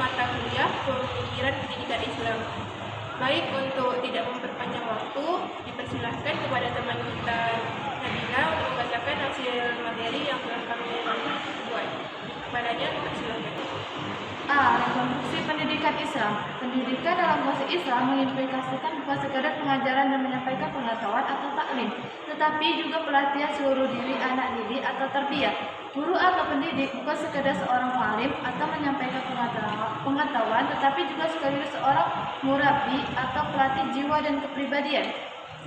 mata kuliah pemikiran pendidikan Islam. Baik, untuk tidak memperpanjang waktu, dipersilahkan kepada teman kita Nabila untuk membacakan hasil materi yang telah kami buat. Kepadanya, dipersilahkan. A. Rekonstruksi pendidikan Islam. Pendidikan dalam bahasa Islam mengimplikasikan bukan sekadar pengajaran dan menyampaikan pengetahuan atau taklim, tetapi juga pelatihan seluruh diri anak didik atau tarbiyah. Guru atau pendidik bukan sekadar seorang mu'alim atau menyampaikan pengetahuan, tetapi juga sekaligus seorang murabbi atau pelatih jiwa dan kepribadian.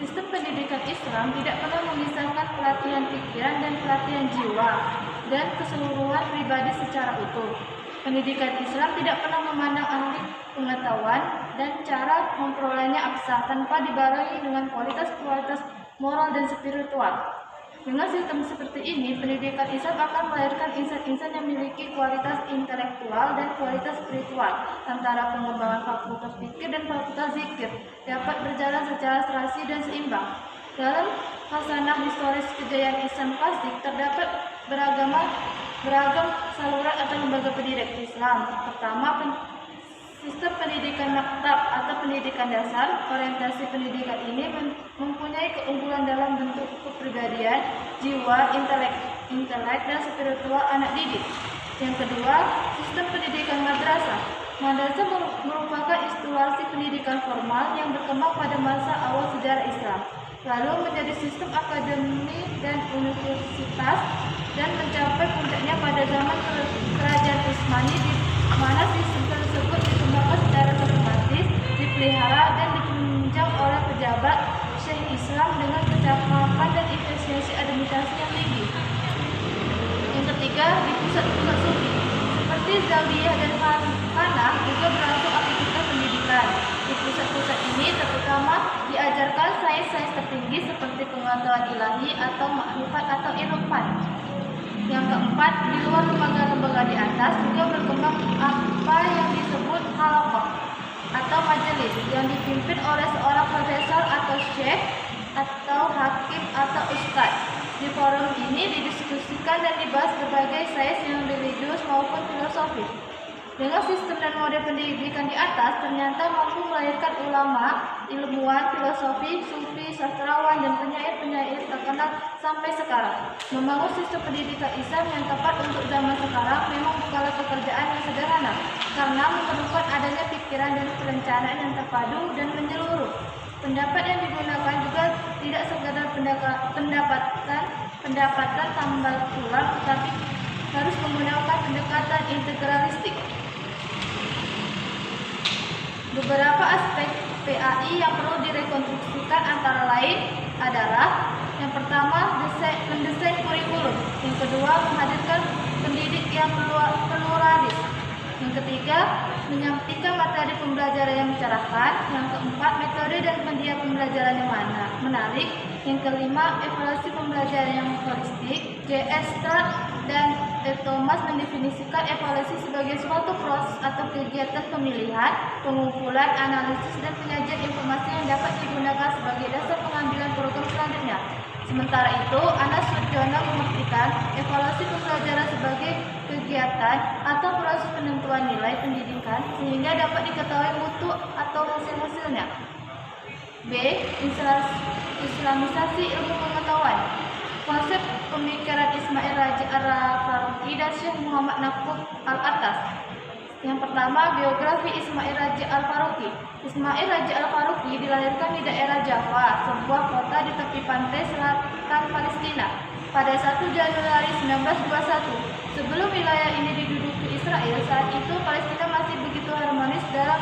Sistem pendidikan Islam tidak pernah memisahkan pelatihan pikiran dan pelatihan jiwa dan keseluruhan pribadi secara utuh. Pendidikan Islam tidak pernah memandang ahli pengetahuan dan cara memperolehnya absah tanpa dibarengi dengan kualitas-kualitas moral dan spiritual. Dengan sistem seperti ini, pendidikan Islam akan melahirkan insan-insan yang memiliki kualitas intelektual dan kualitas spiritual, antara pengembangan fakultas fikih dan fakultas zikir dapat berjalan secara serasi dan seimbang. Dalam khasanah historis kejayaan Islam klasik terdapat beragam saluran atau lembaga pendidikan Islam. Pertama, sistem pendidikan maktab atau pendidikan dasar. Orientasi pendidikan ini mempunyai keunggulan dalam bentuk kepribadian, jiwa, intelek dan spiritual anak didik. Yang kedua, sistem pendidikan madrasah. Madrasah merupakan institusi pendidikan formal yang berkembang pada masa awal sejarah Islam, lalu menjadi sistem akademi dan universitas, dan mencapai puncaknya pada zaman kerajaan Utsmani, di mana sistem tersebut dikembangkan secara sistematis, dipelihara dan ditunjang oleh pejabat Syekh Islam dengan kecakapan dan efisiensi administrasi yang tinggi. Yang ketiga, di pusat-pusat sufi seperti Zawiyah dan Khanah juga berlangsung aktivitas pendidikan. Di pusat-pusat ini terutama diajarkan sains-sains tertinggi seperti pengetahuan ilahi atau makrifat atau irfan. Yang keempat, di luar lembaga-lembaga di atas juga berkembang apa yang disebut halaqah atau majelis yang dipimpin oleh seorang profesor atau syekh atau hakim atau ustadz. Di forum ini didiskusikan dan dibahas berbagai sains yang religius maupun filosofis. Dengan sistem dan model pendidikan di atas ternyata mampu melahirkan ulama, ilmuwan, filosofi, sufi, sastrawan, dan penyair-penyair terkenal sampai sekarang. Membangun sistem pendidikan Islam yang tepat untuk zaman sekarang memang bukanlah pekerjaan yang sederhana, karena memerlukan adanya pikiran dan perencanaan yang terpadu dan menyeluruh. Pendapat yang digunakan juga tidak sekadar pendapatan tambal tulang, tetapi harus menggunakan pendekatan integralistik. Beberapa aspek PAI yang perlu direkonstruksikan antara lain adalah: yang pertama, mendesain kurikulum; yang kedua, menghadirkan pendidik yang pluralis; yang ketiga, menyampaikan materi pembelajaran yang mencerahkan; yang keempat, metode dan media pembelajaran yang menarik; yang kelima, evaluasi pembelajaran yang holistik. J.S. Stratt dan Thomas mendefinisikan evaluasi sebagai suatu proses atau kegiatan pemilihan, pengumpulan, analisis, dan penyajian informasi yang dapat digunakan sebagai dasar pengambilan program selanjutnya. Sementara itu, Anas Sudjono mengartikan evaluasi pembelajaran sebagai kegiatan atau proses penentuan nilai pendidikan sehingga dapat diketahui mutu atau hasil-hasilnya. B. Islamisasi ilmu pengetahuan. Konsep pemikiran Ismail Raja Al-Faruqi dan Syekh Muhammad Naqub Al-Attas. Yang pertama, biografi Ismail Raja Al-Faruqi. Ismail Raja Al-Faruqi dilahirkan di daerah Jaffa, sebuah kota di tepi pantai selatan Palestina, pada 1 Januari 1921. Sebelum wilayah ini diduduki Israel, saat itu Palestina masih begitu harmonis dalam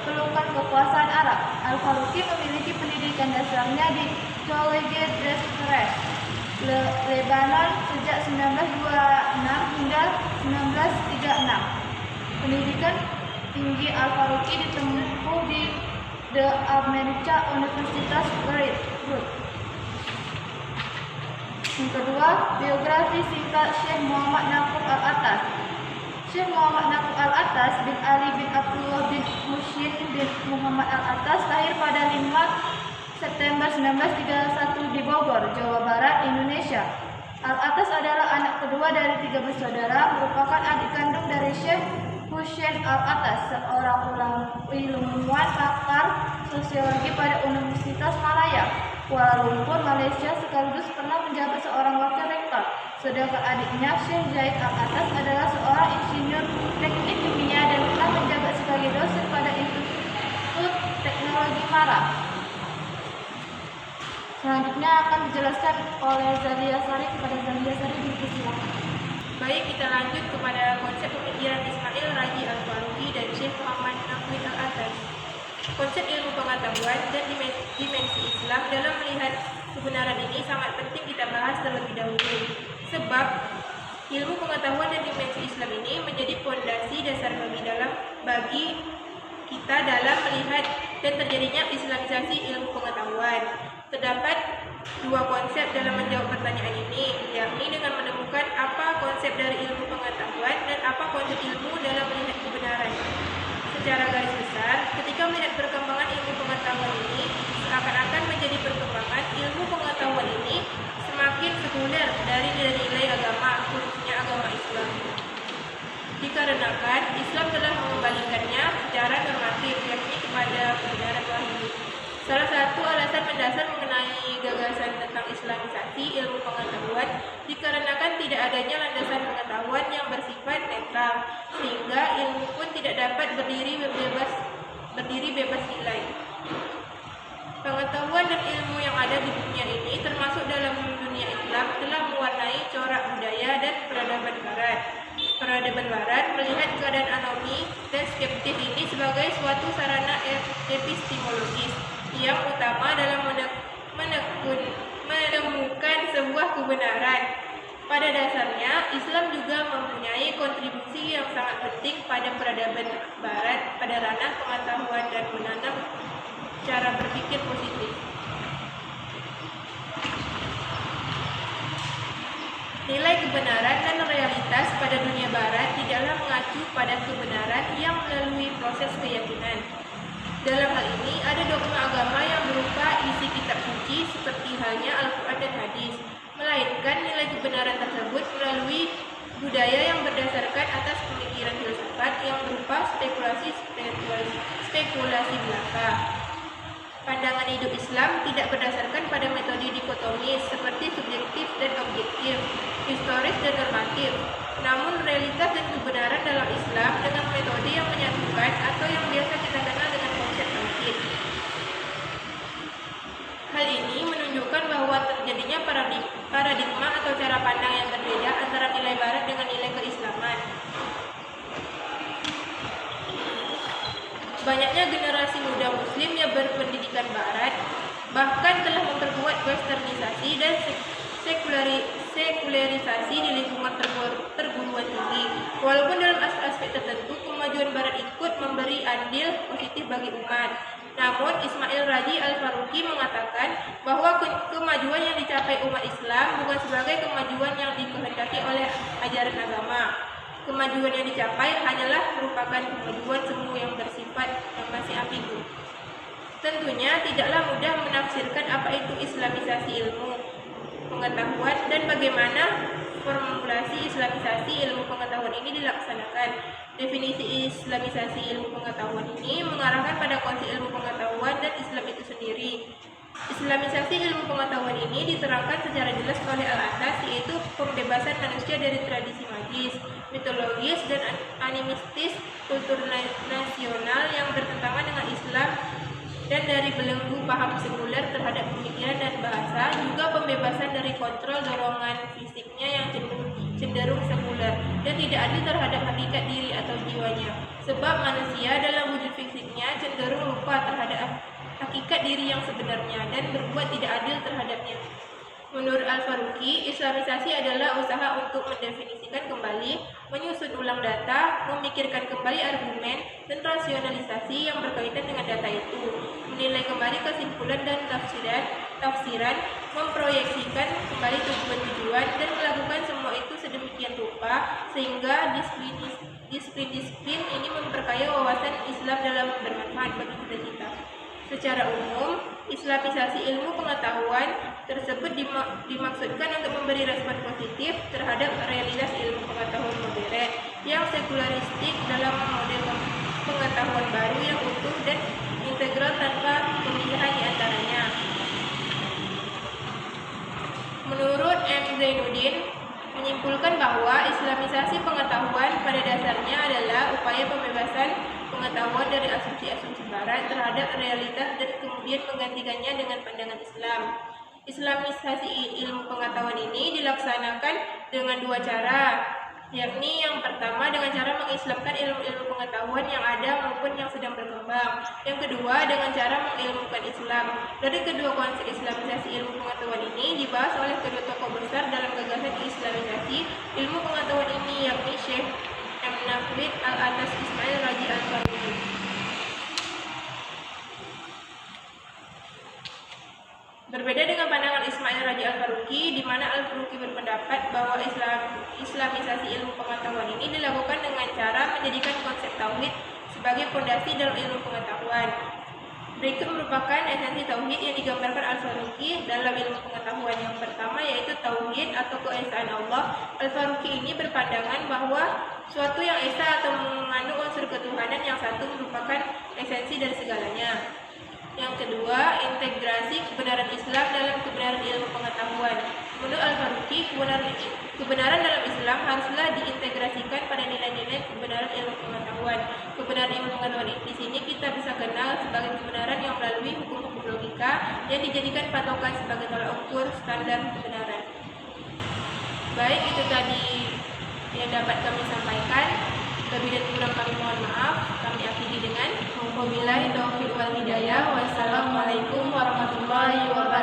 pelukan kekuasaan Arab. Al-Faruqi memiliki pendidikan dasarnya di College Drexel, Lebanon sejak 1926 hingga 1936. Pendidikan tinggi Al-Faruqi ditempuh di The American Universitas Beirut. Yang kedua, biografi singkat Syekh Muhammad Naqub Al-Attas. Syekh Muhammad Naqub Al-Attas bin Ali bin Abdullah bin Musyin bin Muhammad Al-Attas lahir pada 5 September 1931 di Bogor, Jawa Barat, Indonesia. Al-Attas adalah anak kedua dari 3 bersaudara, merupakan adik kandung dari Syekh Al-Atas, seorang ilmuwan pakar sosiologi pada Universitas Malaya, Kuala Lumpur, Malaysia, sekaligus pernah menjabat seorang wakil rektor. Sedangkan adiknya, Syekh Zaid Al-Atas, adalah seorang insinyur teknik kimia dan pernah menjabat sebagai dosen pada Institut Teknologi Mara. Selanjutnya akan dijelaskan oleh Zalia Sari. Kepada Zalia Sari, dipersilakan. Baik, kita lanjut kepada konsep pemikiran Ismail Raji Al-Faruqi dan Syekh Muhammad Naqwi Al-Atas. Konsep ilmu pengetahuan dan dimensi Islam dalam melihat kebenaran ini sangat penting kita bahas terlebih dahulu. Sebab ilmu pengetahuan dan dimensi Islam ini menjadi fondasi dasar bagi kita dalam melihat dan terjadinya Islamisasi ilmu pengetahuan. Terdapat dua konsep dalam menjawab pertanyaan ini, yakni dengan menemukan apa konsep dari ilmu pengetahuan dan apa konsep ilmu dalam melihat kebenaran. Secara garis besar, ketika melihat perkembangan ilmu pengetahuan ini, seakan-akan menjadi perkembangan ilmu pengetahuan ini semakin sekuler dari nilai-nilai agama, khususnya agama Islam. Dikarenakan Islam telah mengembalikannya secara normatif, yakni kepada kebenaran wahyu. Salah satu alasan mendasar mengenai gagasan tentang Islamisasi ilmu pengetahuan dikarenakan tidak adanya landasan pengetahuan yang bersifat netral, sehingga ilmu pun tidak dapat berdiri bebas nilai. Pengetahuan dan ilmu yang ada di dunia ini, termasuk dalam dunia Islam, telah mewarnai corak budaya dan peradaban Barat. Peradaban Barat melihat keadaan anomi dan skeptis ini sebagai suatu sarana epistemologis yang utama dalam menemukan sebuah kebenaran. Pada dasarnya, Islam juga mempunyai kontribusi yang sangat penting pada peradaban Barat pada ranah pengetahuan dan menanam cara berpikir positif. Nilai kebenaran dan realitas pada dunia Barat tidaklah mengacu pada kebenaran yang melalui proses keyakinan. Dalam hal ini, ada dogma agama yang berupa isi kitab suci seperti halnya Al-Quran dan Hadis, melainkan nilai kebenaran tersebut melalui budaya yang berdasarkan atas pemikiran filsafat yang berupa spekulasi belaka. Pandangan hidup Islam tidak berdasarkan pada metode dikotomis seperti subjektif dan objektif, historis dan normatif. Namun realitas dan kebenaran dalam Islam dengan metode yang menyatukan atau yang biasa kita kenal dengan konsep tauhid. Hal ini menunjukkan bahwa terjadinya paradigma atau cara pandang yang berbeda antara nilai Barat dengan nilai keislaman. Banyaknya generasi muda Muslim yang berpendidikan Barat bahkan telah memperkuat westernisasi dan sekularisasi di lingkungan perguruan tinggi. Walaupun dalam aspek tertentu kemajuan Barat ikut memberi andil positif bagi umat. Namun Ismail Raji Al-Faruqi mengatakan bahwa kemajuan yang dicapai umat Islam bukan sebagai kemajuan yang dikehendaki oleh ajaran agama. Kemajuan yang dicapai hanyalah merupakan kemajuan semu yang bersifat yang masih ambigu. Tentunya tidaklah mudah menafsirkan apa itu Islamisasi ilmu pengetahuan dan bagaimana formulasi Islamisasi ilmu pengetahuan ini dilaksanakan. Definisi Islamisasi ilmu pengetahuan ini mengarahkan pada konsep ilmu pengetahuan dan Islam itu sendiri. Islamisasi ilmu pengetahuan ini diterangkan secara jelas oleh Al-Atas, yaitu pembebasan manusia dari tradisi magis, mitologis, dan animistis kultur nasional yang bertentangan dengan Islam dan dari belenggu paham sekuler terhadap pemikiran dan bahasa, juga pembebasan dari kontrol dorongan fisiknya yang cenderung sekuler dan tidak adil terhadap hakikat diri atau jiwanya. Sebab manusia dalam wujud fisiknya cenderung lupa terhadap hakikat diri yang sebenarnya dan berbuat tidak adil terhadapnya. Menurut Al-Faruqi, Islamisasi adalah usaha untuk mendefinisikan kembali, menyusun ulang data, memikirkan kembali argumen, dan rasionalisasi yang berkaitan dengan data itu, menilai kembali kesimpulan dan tafsiran, memproyeksikan kembali tujuan-tujuan, dan melakukan semua itu sedemikian rupa sehingga disiplin-disiplin ini memperkaya wawasan Islam dalam bermanfaat bagi kita. Secara umum, Islamisasi ilmu pengetahuan tersebut dimaksudkan untuk memberi respon positif terhadap realitas ilmu pengetahuan modern yang sekularistik dalam model pengetahuan baru yang utuh dan integral tanpa pemisahan di antaranya. Menurut M. Zainuddin, menyimpulkan bahwa Islamisasi pengetahuan pada dasarnya adalah upaya pembebasan pengetahuan dari asumsi-asumsi Barat terhadap realitas dan kemudian menggantikannya dengan pandangan Islam. Islamisasi ilmu pengetahuan ini dilaksanakan dengan dua cara, yakni yang pertama dengan cara mengislamkan ilmu-ilmu pengetahuan yang ada maupun yang sedang berkembang. Yang kedua dengan cara mengilmukan Islam. Dari kedua konsep Islamisasi ilmu pengetahuan ini dibahas oleh kedua tokoh besar dalam gagasan Islamisasi ilmu pengetahuan ini, yakni Syekh M. Naqid Al-Atas Ismail Raji Al-Faruqi. Berbeda dengan pandangan Ismail Raji Al-Faruqi, di mana Al-Faruqi berpendapat bahwa Islamisasi ilmu pengetahuan ini dilakukan dengan cara menjadikan konsep tauhid sebagai fondasi dalam ilmu pengetahuan. Berikut merupakan esensi tauhid yang digambarkan Al-Faruqi dalam ilmu pengetahuan. Yang pertama yaitu tauhid atau keesaan Allah. Al-Faruqi ini berpandangan bahwa suatu yang esa atau mengandung unsur ketuhanan yang satu merupakan esensi dari segalanya. Yang kedua, integrasi kebenaran Islam dalam kebenaran ilmu pengetahuan. Menurut Al-Faruqi, kebenaran dalam Islam haruslah diintegrasikan pada nilai-nilai kebenaran ilmu pengetahuan. Kebenaran ilmu pengetahuan di sini kita bisa kenal sebagai kebenaran yang melalui hukum-hukum logika yang dijadikan patokan sebagai tolak ukur standar kebenaran. Baik, itu tadi yang dapat kami sampaikan. Lebih dan kurang kami mohon maaf. Kami akhiri dengan wabillahi taufiq wal hidayah. Wassalamualaikum warahmatullahi wabarakatuh.